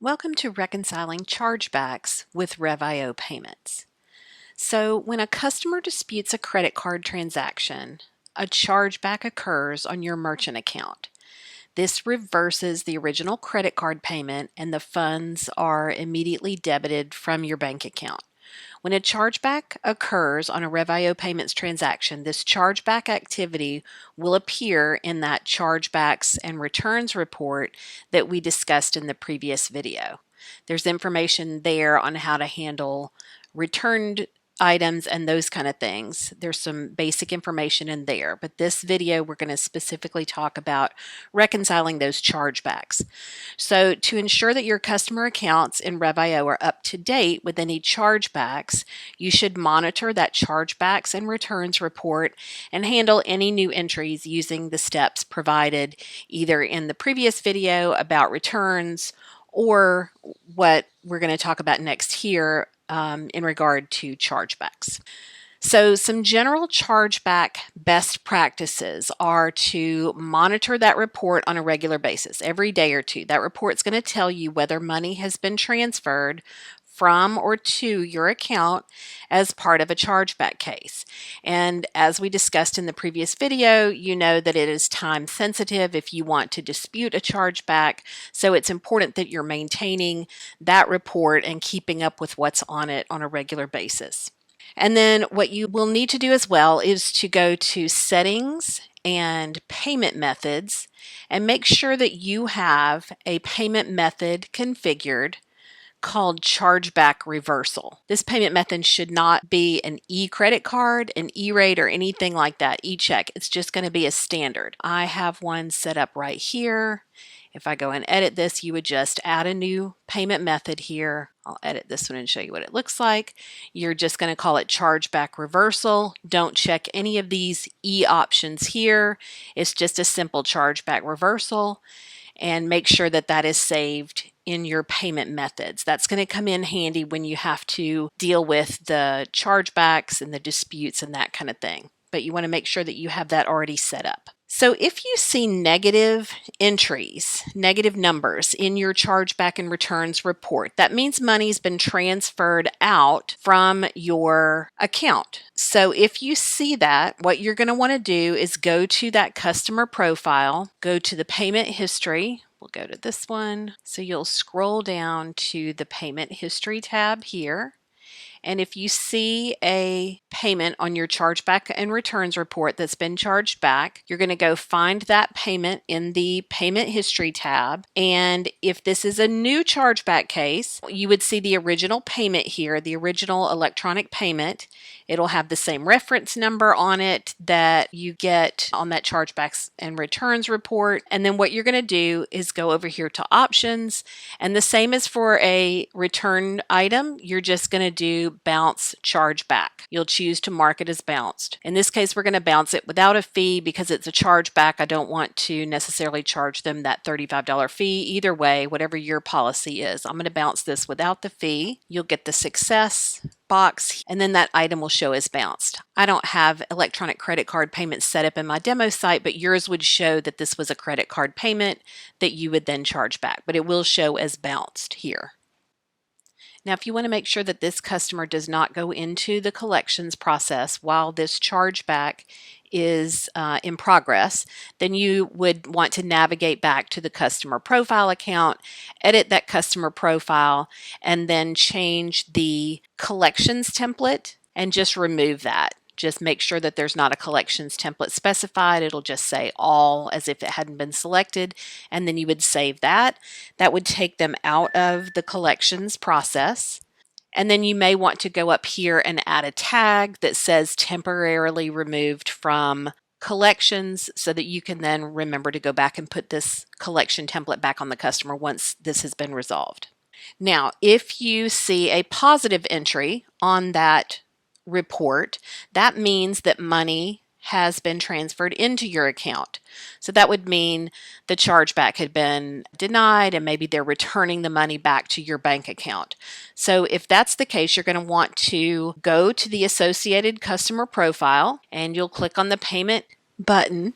Welcome to Reconciling Chargebacks with Rev.io payments. So when a customer disputes a credit card transaction, a chargeback occurs on your merchant account. This reverses the original credit card payment and the funds are immediately debited from your bank account. When a chargeback occurs on a Rev.io payments transaction, this chargeback activity will appear in that chargebacks and returns report that we discussed in the previous video. There's information there on how to handle returned items and those kind of things. There's some basic information in there, but this video we're going to specifically talk about reconciling those chargebacks. So to ensure that your customer accounts in Rev.io are up to date with any chargebacks, you should monitor that chargebacks and returns report and handle any new entries using the steps provided either in the previous video about returns or what we're going to talk about next here in regard to chargebacks. So some general chargeback best practices are to monitor that report on a regular basis, every day or two. That report's going to tell you whether money has been transferred from or to your account as part of a chargeback case. And as we discussed in the previous video, you know that it is time sensitive if you want to dispute a chargeback. So it's important that you're maintaining that report and keeping up with what's on it on a regular basis. And then what you will need to do as well is to go to settings and payment methods and make sure that you have a payment method configured called chargeback reversal. This payment method should not be an e-credit card, an e-rate, or anything like that, e-check. It's just going to be a standard. I have one set up right here. If I go and edit this, you would just add a new payment method here. I'll edit this one and show you what it looks like. You're just going to call it chargeback reversal. Don't check any of these E options here. It's just a simple chargeback reversal. And make sure that that is saved in your payment methods. That's going to come in handy when you have to deal with the chargebacks and the disputes and that kind of thing. But you want to make sure that you have that already set up. So if you see negative entries, negative numbers in your chargeback and returns report, that means money's been transferred out from your account. So if you see that, what you're going to want to do is go to that customer profile, go to the payment history. We'll go to this one. So you'll scroll down to the payment history tab here. And if you see a payment on your chargeback and returns report that's been charged back, you're going to go find that payment in the payment history tab. And if this is a new chargeback case, you would see the original payment here, the original electronic payment. It'll have the same reference number on it that you get on that chargebacks and returns report. And then what you're going to do is go over here to options. And the same as for a return item, you're just going to do bounce chargeback. You'll choose to mark it as bounced. In this case, we're going to bounce it without a fee because it's a chargeback. I don't want to necessarily charge them that $35 fee. Either way, whatever your policy is, I'm going to bounce this without the fee. You'll get the success box, and then that item will show as bounced. I don't have electronic credit card payments set up in my demo site, but yours would show that this was a credit card payment that you would then charge back, but it will show as bounced here. Now, if you want to make sure that this customer does not go into the collections process while this chargeback is in progress, then you would want to navigate back to the customer profile account, edit that customer profile, and then change the collections template and just remove that. Just make sure that there's not a collections template specified. It'll just say all as if it hadn't been selected, and then you would save that. That would take them out of the collections process. And then you may want to go up here and add a tag that says temporarily removed from collections so that you can then remember to go back and put this collection template back on the customer once this has been resolved. Now, if you see a positive entry on that report, that means that money has been transferred into your account. So that would mean the chargeback had been denied and maybe they're returning the money back to your bank account. So if that's the case, you're going to want to go to the associated customer profile and you'll click on the payment button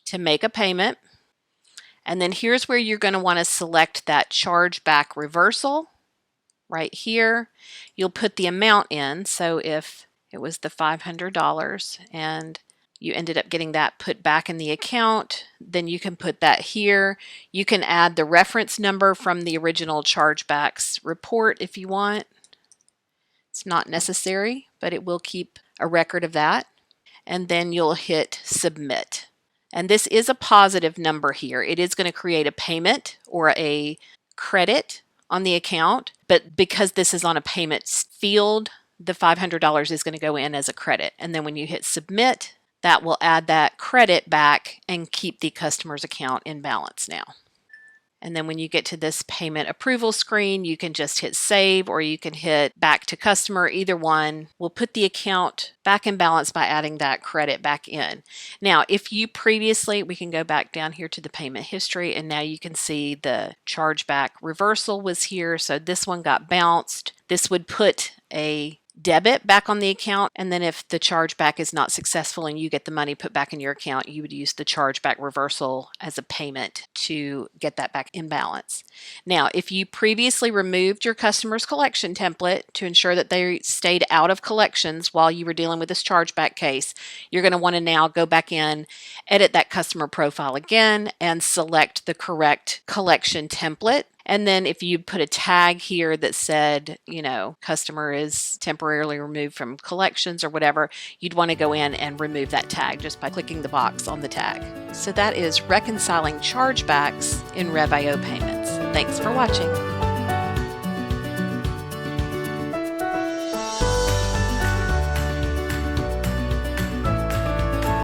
to make a payment. And then here's where you're going to want to select that chargeback reversal right here. You'll put the amount in. So if it was the $500 and you ended up getting that put back in the account, then you can put that here. You can add the reference number from the original chargebacks report if you want. It's not necessary, but it will keep a record of that. And then you'll hit submit. And this is a positive number here. It is going to create a payment or a credit on the account, but because this is on a payments field, the $500 is going to go in as a credit. And then when you hit submit, that will add that credit back and keep the customer's account in balance now. And then when you get to this payment approval screen, you can just hit save or you can hit back to customer. Either one will put the account back in balance by adding that credit back in. Now, if you previously, we can go back down here to the payment history, and now you can see the chargeback reversal was here. So this one got bounced. This would put a debit back on the account, and then if the chargeback is not successful and you get the money put back in your account, you would use the chargeback reversal as a payment to get that back in balance. Now, if you previously removed your customer's collection template to ensure that they stayed out of collections while you were dealing with this chargeback case, you're going to want to now go back in, edit that customer profile again, and select the correct collection template. And then if you put a tag here that said, customer is temporarily removed from collections or whatever, you'd want to go in and remove that tag just by clicking the box on the tag. So that is reconciling chargebacks in Rev.io payments. Thanks for watching.